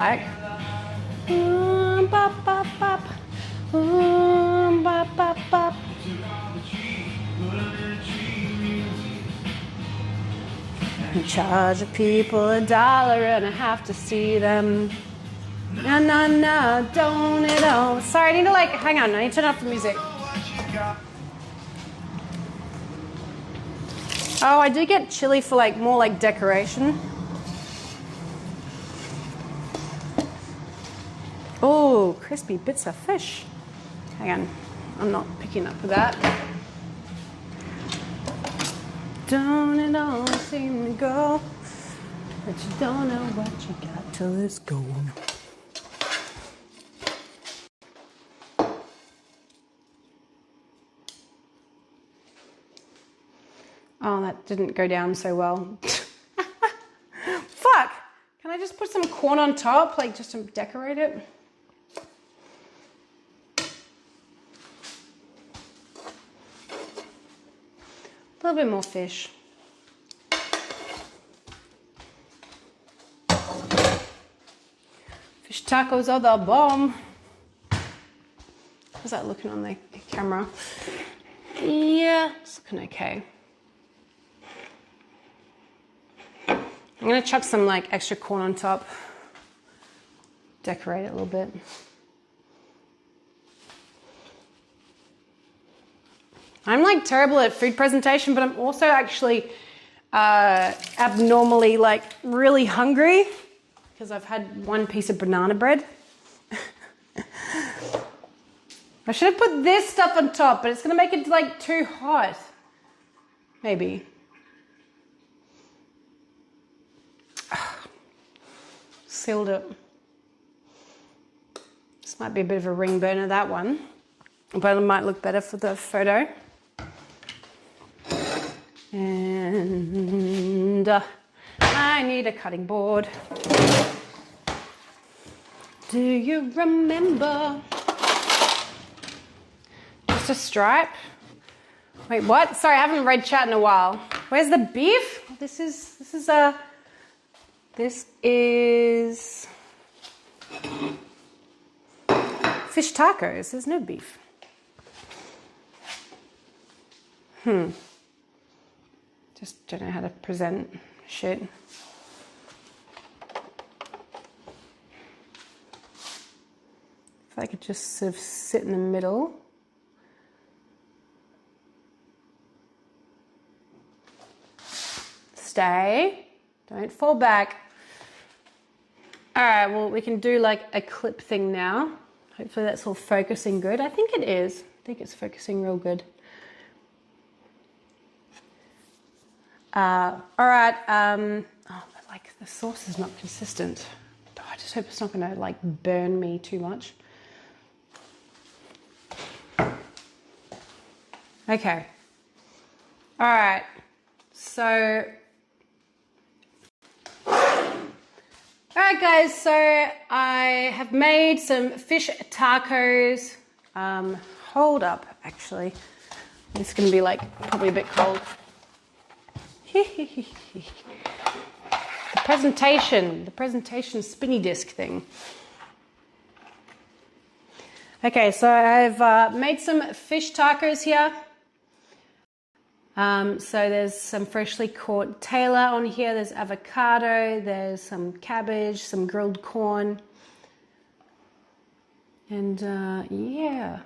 Like, bop, bop, bop. Bop, bop, bop. In charge of people $1 and I have to see them. No, no, no, don't it all. Sorry, I need to hang on, I need to turn off the music. Oh, I do get chili for more decoration. Oh, crispy bits of fish. Hang on, I'm not picking up with that. Don't it all seem to go, but you don't know what you got till it's gone. Oh, that didn't go down so well. Fuck! Can I just put some corn on top, just to decorate it? A little bit more fish. Fish tacos are the bomb. How's that looking on the camera? Yeah, it's looking okay. I'm gonna chuck some extra corn on top. Decorate it a little bit. I'm terrible at food presentation, but I'm also actually abnormally really hungry because I've had one piece of banana bread. I should have put this stuff on top, but it's gonna make it too hot. Maybe. Sealed it. This might be a bit of a ring burner, that one, but it might look better for the photo. And I need a cutting board. Do you remember? Just a stripe. Wait, what? Sorry, I haven't read chat in a while. Where's the beef? This is fish tacos. There's no beef. Just don't know how to present shit. If I could just sort of sit in the middle. Stay. Don't fall back. All right, well, we can do a clip thing now. Hopefully that's all focusing good. I think it is. I think it's focusing real good. All right. Oh, but the sauce is not consistent. Oh, I just hope it's not gonna burn me too much. Okay. All right. So. Alright guys, so I have made some fish tacos. Hold up, actually. It's going to be probably a bit cold. The presentation spinny disc thing. Okay, so I've made some fish tacos here. So there's some freshly caught Taylor on here, there's avocado, there's some cabbage, some grilled corn, and yeah,